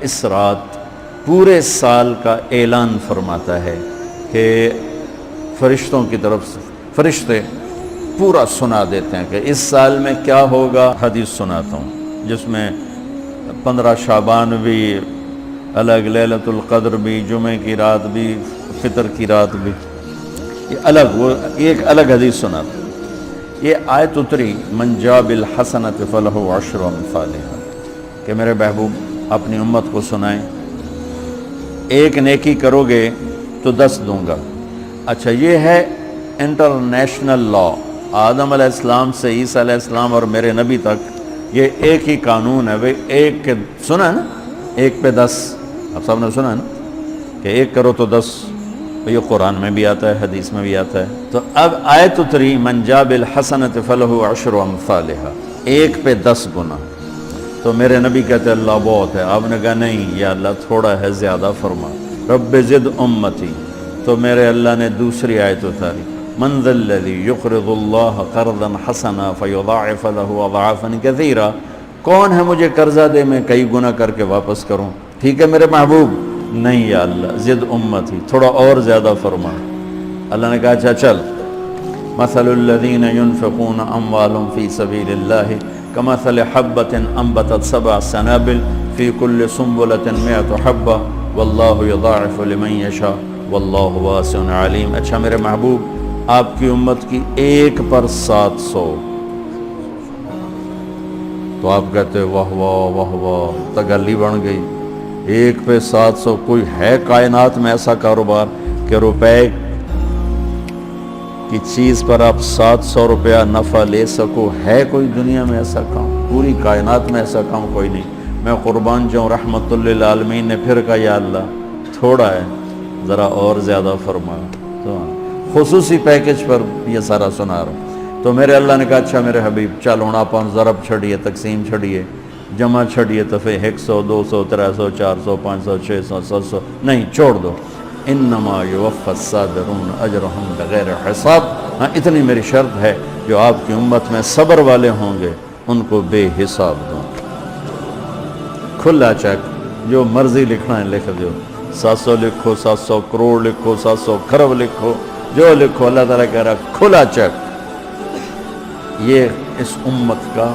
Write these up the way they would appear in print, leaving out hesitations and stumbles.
اس رات پورے سال کا اعلان فرماتا ہے کہ فرشتوں کی طرف سے فرشتے پورا سنا دیتے ہیں کہ اس سال میں کیا ہوگا. حدیث سناتا ہوں جس میں 15 شعبان بھی الگ، لیلۃ القدر بھی، جمعے کی رات بھی، فطر کی رات بھی، یہ الگ، وہ ایک الگ حدیث سناتا ہوں. یہ آیت اتری من جاء بالحسنۃ فلہ عشر امثالھا کہ میرے محبوب اپنی امت کو سنائیں، ایک نیکی کرو گے تو 10 دوں گا. اچھا، یہ ہے انٹرنیشنل لا، آدم علیہ السلام سے عیسیٰ علیہ السلام اور میرے نبی تک یہ ایک ہی قانون ہے. بھئی ایک کے سنا ہے نا، 1 پہ 10، آپ سب نے سنا ہے نا کہ 1 کرو تو 10. یہ قرآن میں بھی آتا ہے، حدیث میں بھی آتا ہے. تو اب آیت اتری من جاء بالحسنۃ فلہ عشر امثالھا، 1 پہ 10 گنا. تو میرے نبی کہتے ہیں اللہ بہت ہے. آپ نے کہا نہیں یا اللہ تھوڑا ہے، زیادہ فرما. رب زد امتی، تو میرے اللہ نے دوسری آیت اتاری من ذا الذی یقرض اللہ قرضا حسنا فیضاعف لہ اضعافا کثیرا، کون ہے مجھے قرضہ دے میں کئی گنا کر کے واپس کروں. ٹھیک ہے میرے محبوب، نہیں یا اللہ زد امتی، تھوڑا اور زیادہ فرما. اللہ نے کہا اچھا چل، مثل الذین ينفقون اموالهم فی سبیل اللہ کمثل حبۃ انبتت 7 سنابل فی کل سنبلۃ 100 حبۃ واللہ یضاعف لمن یشاء واللہ واسع علیم. اچھا میرے محبوب، آپ کی امت کی 1 پر 700، تو آپ کہتے واہ واہ واہ واہ، تگلی بن گئی. 1 پہ 700، کوئی ہے کائنات میں ایسا کاروبار کہ روپے کی چیز پر آپ 700 روپیہ نفع لے سکو؟ ہے کوئی دنیا میں ایسا کام؟ پوری کائنات میں ایسا کام کوئی نہیں. میں قربان جاؤں، رحمت للعالمین نے پھر کہا یا اللہ تھوڑا ہے، ذرا اور زیادہ فرما. تو خصوصی پیکج پر یہ سارا سنا رہا ہوں. تو میرے اللہ نے کہا اچھا میرے حبیب چل ہوں آپ ضرب چھڑیے، تقسیم چھڑیے، جمع چھڑیے، دفعے 100 200 300 400 500 600 700 نہیں، چھوڑ دو. انما یوفی الصابرون اجرہم بغیر حساب. ہاں اتنی میری شرط ہے، جو آپ کی امت میں صبر والے ہوں گے ان کو بے حساب دوں. کھلا چیک، جو مرضی لکھنا ہے لکھ دو، 700 لکھو، 700 کروڑ لکھو، 700 کھرب لکھو، جو لکھو. اللہ تعالیٰ کہہ رہا کھلا چیک. یہ اس امت کا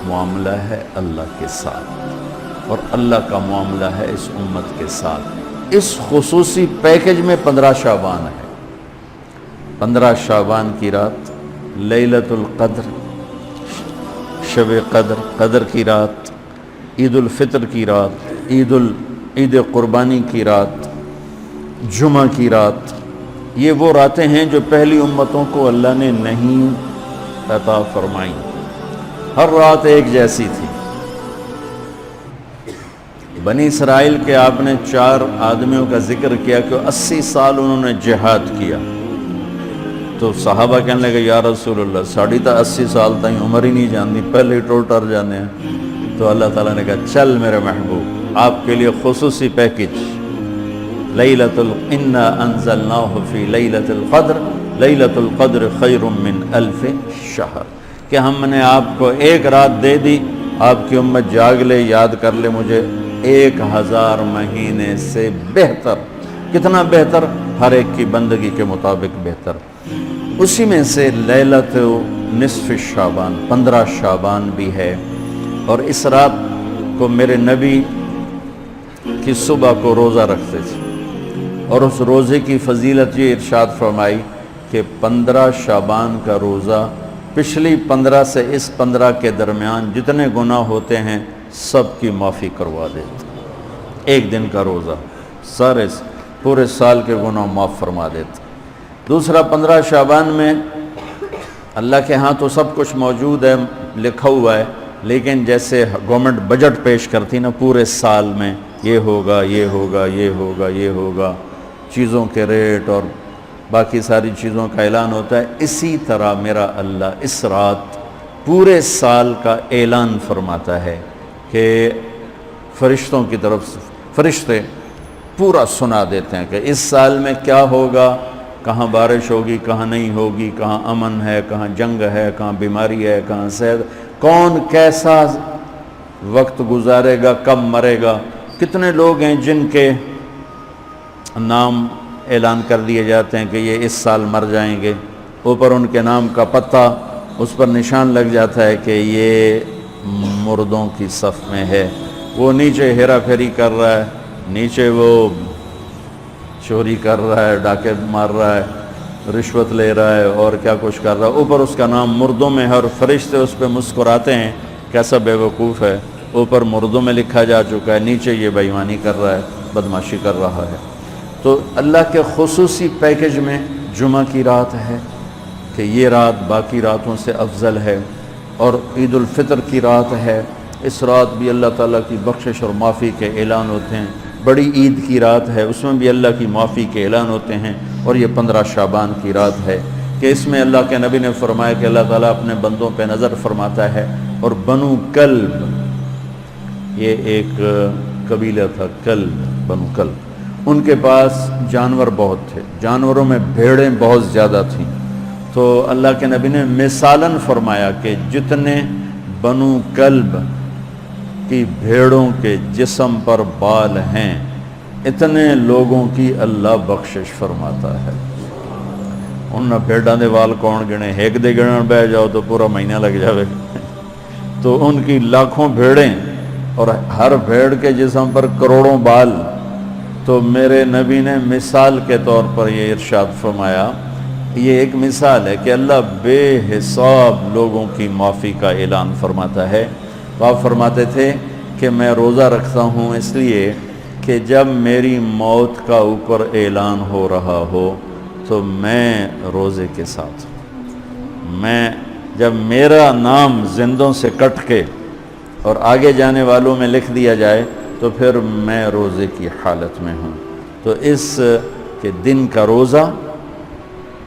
معاملہ ہے اللہ کے ساتھ، اور اللہ کا معاملہ ہے اس امت کے ساتھ. اس خصوصی پیکج میں 15 شعبان ہے. 15 شعبان کی رات لیلۃ القدر، شب قدر، قدر کی رات، عید الفطر کی رات، عید قربانی کی رات، جمعہ کی رات. یہ وہ راتیں ہیں جو پہلی امتوں کو اللہ نے نہیں عطا فرمائیں. ہر رات ایک جیسی تھی. بنی اسرائیل کے آپ نے 4 آدمیوں کا ذکر کیا کہ 80 سال انہوں نے جہاد کیا. تو صحابہ کہنے لگے یا رسول اللہ ساڑھی تا 80 سال تائیں عمر ہی نہیں جاندی، پہلے ہی ٹر جانے ہیں. تو اللہ تعالیٰ نے کہا چل میرے محبوب، آپ کے لیے خصوصی پیکج، انا انزلناہ فی لیلۃ القدر، لیلۃ القدر خیر من 1000 شہر، کہ ہم نے آپ کو 1 رات دے دی، آپ کی امت جاگ لے، یاد کر لے مجھے، 1000 مہینے سے بہتر. کتنا بہتر؟ ہر ایک کی بندگی کے مطابق بہتر. اسی میں سے لیلۃ نصف شعبان، 15 شعبان بھی ہے. اور اس رات کو میرے نبی کی صبح کو روزہ رکھتے تھے، اور اس روزے کی فضیلت یہ ارشاد فرمائی کہ 15 شعبان کا روزہ پچھلی 15 سے اس 15 کے درمیان جتنے گناہ ہوتے ہیں سب کی معافی کروا دیتے. 1 دن کا روزہ سارے پورے سال کے گناہ معاف فرما دیتے. دوسرا 15 شعبان میں اللہ کے ہاں تو سب کچھ موجود ہے، لکھا ہوا ہے، لیکن جیسے گورنمنٹ بجٹ پیش کرتی نا پورے سال میں، یہ ہوگا یہ ہوگا یہ ہوگا یہ ہوگا، چیزوں کے ریٹ اور باقی ساری چیزوں کا اعلان ہوتا ہے، اسی طرح میرا اللہ اس رات پورے سال کا اعلان فرماتا ہے کہ فرشتوں کی طرف سے فرشتے پورا سنا دیتے ہیں کہ اس سال میں کیا ہوگا، کہاں بارش ہوگی، کہاں نہیں ہوگی، کہاں امن ہے، کہاں جنگ ہے، کہاں بیماری ہے، کہاں صحت، کون کیسا وقت گزارے گا، کب مرے گا. کتنے لوگ ہیں جن کے نام اعلان کر دیے جاتے ہیں کہ یہ اس سال مر جائیں گے، اوپر ان کے نام کا پتہ اس پر نشان لگ جاتا ہے کہ یہ مردوں کی صف میں ہے، وہ نیچے ہیرا پھیری کر رہا ہے، نیچے وہ چوری کر رہا ہے، ڈاکے مار رہا ہے، رشوت لے رہا ہے اور کیا کچھ کر رہا ہے، اوپر اس کا نام مردوں میں ہے اور فرشتے اس پہ مسکراتے ہیں، کیسا بے وقوف ہے، اوپر مردوں میں لکھا جا چکا ہے، نیچے یہ بے ایمانی کر رہا ہے، بدمعاشی کر رہا ہے۔ تو اللہ کے خصوصی پیکج میں جمعہ کی رات ہے کہ یہ رات باقی راتوں سے افضل ہے، اور عید الفطر کی رات ہے، اس رات بھی اللہ تعالیٰ کی بخشش اور معافی کے اعلان ہوتے ہیں، بڑی عید کی رات ہے، اس میں بھی اللہ کی معافی کے اعلان ہوتے ہیں، اور یہ 15 شعبان کی رات ہے کہ اس میں اللہ کے نبی نے فرمایا کہ اللہ تعالیٰ اپنے بندوں پہ نظر فرماتا ہے، اور بنو کلب، یہ ایک قبیلہ تھا کلب، بنو کلب، ان کے پاس جانور بہت تھے، جانوروں میں بھیڑیں بہت زیادہ تھیں، تو اللہ کے نبی نے مثالاً فرمایا کہ جتنے بنو کلب کی بھیڑوں کے جسم پر بال ہیں اتنے لوگوں کی اللہ بخشش فرماتا ہے۔ ان بھیڑاں دے وال کون گنے، ایک دے گنن بہ جاؤ تو پورا مہینہ لگ جاوے، تو ان کی لاکھوں بھیڑیں اور ہر بھیڑ کے جسم پر کروڑوں بال۔ تو میرے نبی نے مثال کے طور پر یہ ارشاد فرمایا، یہ ایک مثال ہے کہ اللہ بے حساب لوگوں کی معافی کا اعلان فرماتا ہے۔ تو آپ فرماتے تھے کہ میں روزہ رکھتا ہوں اس لیے کہ جب میری موت کا اوپر اعلان ہو رہا ہو تو میں روزے کے ساتھ، میں جب میرا نام زندوں سے کٹ کے اور آگے جانے والوں میں لکھ دیا جائے تو پھر میں روزے کی حالت میں ہوں۔ تو اس کے دن کا روزہ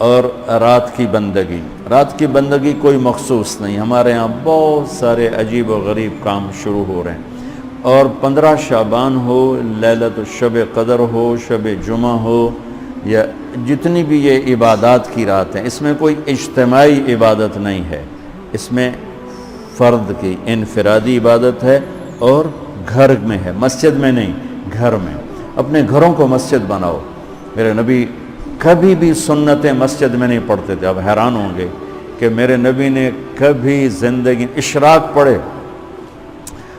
اور رات کی بندگی، رات کی بندگی کوئی مخصوص نہیں، ہمارے یہاں بہت سارے عجیب و غریب کام شروع ہو رہے ہیں، اور 15 شعبان ہو، لیلۃ الشب قدر ہو، شب جمعہ ہو، یا جتنی بھی یہ عبادات کی رات ہیں، اس میں کوئی اجتماعی عبادت نہیں ہے، اس میں فرد کی انفرادی عبادت ہے اور گھر میں ہے، مسجد میں نہیں، گھر میں۔ اپنے گھروں کو مسجد بناؤ۔ میرے نبی کبھی بھی سنتیں مسجد میں نہیں پڑھتے تھے، اب حیران ہوں گے کہ میرے نبی نے کبھی زندگی اشراق پڑھے،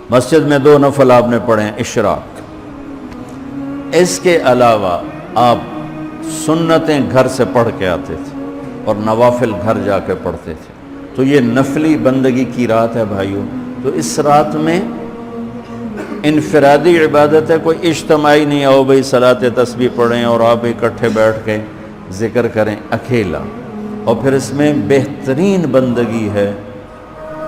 مسجد میں 2 نفل آپ نے پڑھے ہیں اشراق، اس کے علاوہ آپ سنتیں گھر سے پڑھ کے آتے تھے اور نوافل گھر جا کے پڑھتے تھے۔ تو یہ نفلی بندگی کی رات ہے بھائیوں، تو اس رات میں انفرادی عبادت ہے، کوئی اجتماعی نہیں، آؤ بھئی صلاۃ تسبیح پڑھیں اور آپ اکٹھے بیٹھ کے ذکر کریں، اکیلا۔ اور پھر اس میں بہترین بندگی ہے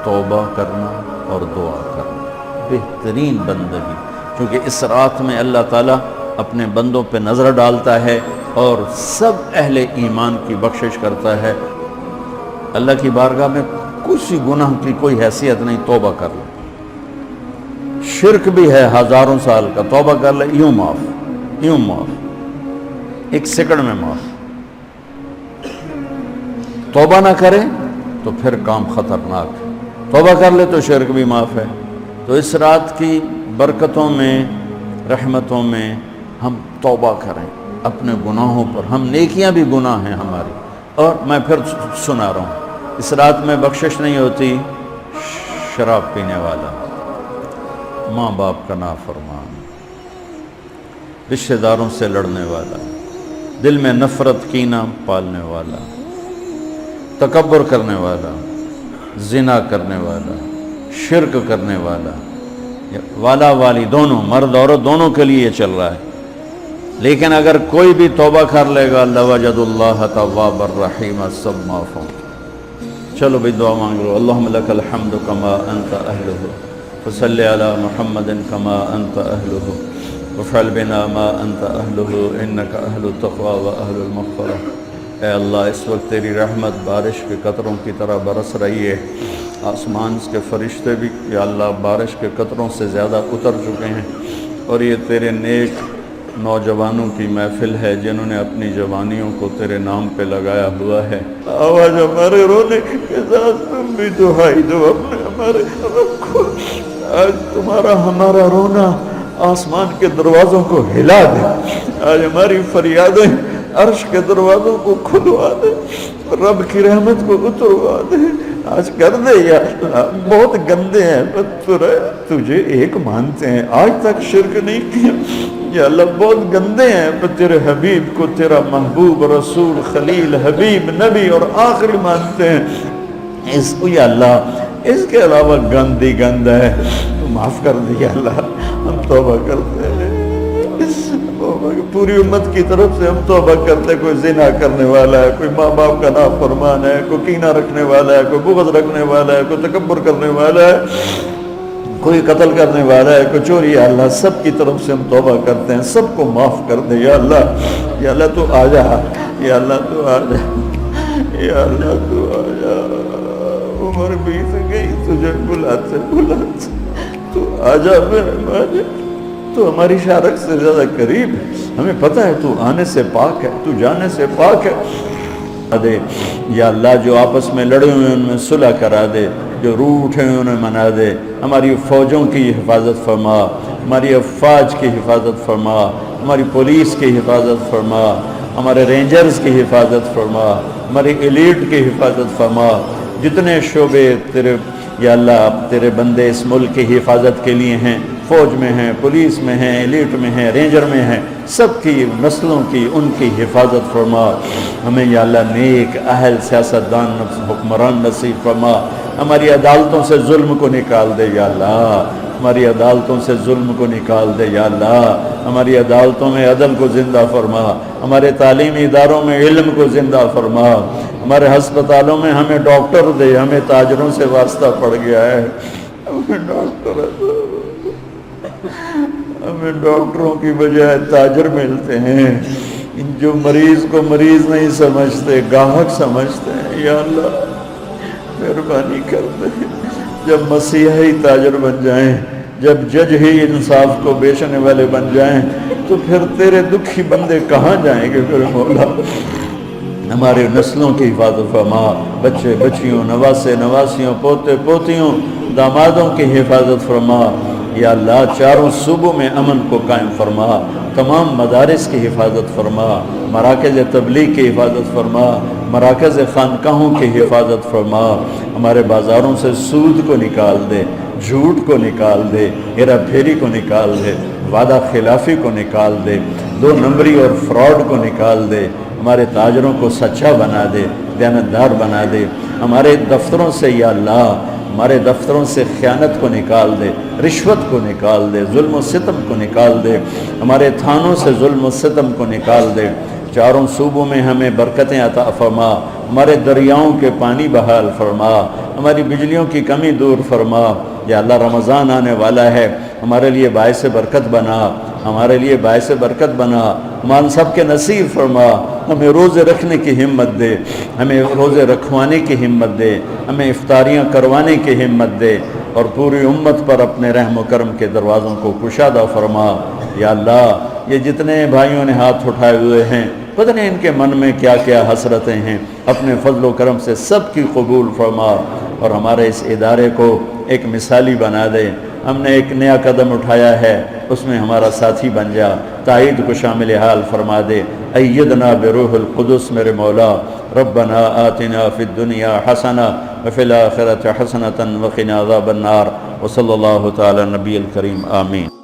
توبہ کرنا اور دعا کرنا، بہترین بندگی، کیونکہ اس رات میں اللہ تعالیٰ اپنے بندوں پہ نظر ڈالتا ہے اور سب اہل ایمان کی بخشش کرتا ہے۔ اللہ کی بارگاہ میں کسی گناہ کی کوئی حیثیت نہیں، توبہ کر لے، شرک بھی ہے 1000 سال کا، توبہ کر لے، یوں معاف، 1 سیکنڈ میں معاف۔ توبہ نہ کرے تو پھر کام خطرناک ہے، توبہ کر لے تو شرک بھی معاف ہے۔ تو اس رات کی برکتوں میں، رحمتوں میں ہم توبہ کریں اپنے گناہوں پر، ہم نیکیاں بھی گناہ ہیں ہماری۔ اور میں پھر سنا رہا ہوں، اس رات میں بخشش نہیں ہوتی شراب پینے والا، ماں باپ کا نافرمان، رشتہ داروں سے لڑنے والا، دل میں نفرت کینہ پالنے والا، تکبر کرنے والا، زنا کرنے والا، شرک کرنے والا والی دونوں، مرد عورت دونوں کے لیے چل رہا ہے۔ لیکن اگر کوئی بھی توبہ کر لے گا لوجد اللہ تواب الرحیم، سب معاف ہوں۔ چلو بھئی دعا مانگ لو۔ اللہم لک الحمد کما انت اہلہ، فصلی علی محمد کما انت اہلہ، وفعل بنا ما انت اہلہ، انک اہل التقوی و اہل المغفرہ۔ اے اللہ اس وقت تیری رحمت بارش کے قطروں کی طرح برس رہی ہے، آسمان کے فرشتے بھی یا اللہ بارش کے قطروں سے زیادہ اتر چکے ہیں، اور یہ تیرے نیک نوجوانوں کی محفل ہے جنہوں نے اپنی جوانیوں کو تیرے نام پہ لگایا ہوا ہے۔ آواز ہمارے رونے کے ساتھ تم بھی دہائی دو اپنے ہمارے رب کو۔ آج تمہارا ہمارا رونا آسمان کے دروازوں کو ہلا دے، آج ہماری فریادیں عرش کے دروازوں کو کھلوا دے، رب کی رحمت کو اتروا دے، آج کر دے یا اللہ۔ بہت گندے ہیں تجھے ایک مانتے ہیں، آج تک شرک نہیں کیا یا اللہ، بہت گندے ہیں پر تیرے حبیب کو تیرا محبوب رسول خلیل حبیب نبی اور آخری مانتے ہیں، اس کو یا اللہ اس کے علاوہ گند ہی گند ہے، تو معاف کر دے یا اللہ، ہم توبہ کرتے ہیں، پوری امت کی طرف سے ہم توبہ کرتے ہیں۔ کوئی زنا کرنے والا ہے، کوئی ماں باپ کا نافرمان ہے، کوئی کینہ رکھنے والا ہے، کوئی بغض رکھنے والا ہے، کوئی تکبر کرنے والا ہے، کوئی قتل کرنے والا ہے، کوئی چوری، یا اللہ سب کی طرف سے ہم توبہ کرتے ہیں، سب کو معاف کر دے یا اللہ۔ یا اللہ تو آ جا، یا اللہ تو آ جا، یا اللہ تو آ جا، عمر بیت گئی، تجھے بلاتے بلاتے تو آ جا مہربان، تو ہماری شارک سے زیادہ قریب ہے، ہمیں پتہ ہے تو آنے سے پاک ہے، تو جانے سے پاک ہے۔ دے یا اللہ جو آپس میں لڑے ہوئے ان میں صلح کرا دے، جو روٹھے ہیں انہیں منا دے، ہماری فوجوں کی حفاظت فرما، ہماری افواج کی حفاظت فرما، ہماری پولیس کی حفاظت فرما، ہمارے رینجرز کی حفاظت فرما، ہماری ایلیٹ کی حفاظت فرما، جتنے شعبے تیرے یا اللہ تیرے بندے اس ملک کی حفاظت کے لیے ہیں، فوج میں ہیں، پولیس میں ہیں، ایلیٹ میں ہیں، رینجر میں ہیں، سب کی نسلوں کی ان کی حفاظت فرما، ہمیں یا اللہ نیک اہل سیاستدان حکمران نصیب فرما، ہماری عدالتوں سے ظلم کو نکال دے یا اللہ، ہماری عدالتوں سے ظلم کو نکال دے یا اللہ، ہماری عدالتوں میں عدل کو زندہ فرما، ہمارے تعلیمی اداروں میں علم کو زندہ فرما، ہمارے ہسپتالوں میں ہمیں ڈاکٹر دے، ہمیں تاجروں سے واسطہ پڑ گیا ہے، ہمیں ڈاکٹروں کی بجائے تاجر ملتے ہیں، جو مریض کو مریض نہیں سمجھتے گاہک سمجھتے ہیں، یا اللہ مہربانی کر دے، جب مسیحی تاجر بن جائیں، جب جج ہی انصاف کو بیچنے والے بن جائیں، تو پھر تیرے دکھی بندے کہاں جائیں گے پھر مولا۔ ہمارے نسلوں کی حفاظت فرما، بچے بچیوں، نواسے نواسیوں، پوتے پوتیوں، دامادوں کی حفاظت فرما، یا اللہ چاروں صوبوں میں امن کو قائم فرما، تمام مدارس کی حفاظت فرما، مراکز تبلیغ کی حفاظت فرما، مراکز خانقاہوں کی حفاظت فرما، ہمارے بازاروں سے سود کو نکال دے، جھوٹ کو نکال دے، ہیرا پھیری کو نکال دے، وعدہ خلافی کو نکال دے، دو نمبری اور فراڈ کو نکال دے، ہمارے تاجروں کو سچا بنا دے، دیانتدار بنا دے، ہمارے دفتروں سے یا اللہ ہمارے دفتروں سے خیانت کو نکال دے، رشوت کو نکال دے، ظلم و ستم کو نکال دے، ہمارے تھانوں سے ظلم و ستم کو نکال دے، چاروں صوبوں میں ہمیں برکتیں عطا فرما، ہمارے دریاؤں کے پانی بحال فرما، ہماری بجلیوں کی کمی دور فرما، یا اللہ رمضان آنے والا ہے، ہمارے لیے باعث برکت بنا، ہمارے لیے باعث برکت بنا، ہم سب کے نصیب فرما، ہمیں روزے رکھنے کی ہمت دے، ہمیں روزے رکھوانے کی ہمت دے، ہمیں افطاریاں کروانے کی ہمت دے، اور پوری امت پر اپنے رحم و کرم کے دروازوں کو کشادہ فرما۔ یا اللہ یہ جتنے بھائیوں نے ہاتھ اٹھائے ہوئے ہیں، پتہ نہیں ان کے من میں کیا کیا حسرتیں ہیں، اپنے فضل و کرم سے سب کی قبول فرما، اور ہمارے اس ادارے کو ایک مثالی بنا دے۔ ہم نے ایک نیا قدم اٹھایا ہے، اس میں ہمارا ساتھی بن جا، تائید کو شامل حال فرما دے۔ ایدنا بروح القدس میرے مولا، ربنا آتنا فی الدنیا حسنہ وفی الآخرۃ حسنۃ وقنا عذاب النار، وصلی اللہ تعالی نبی الکریم، آمین۔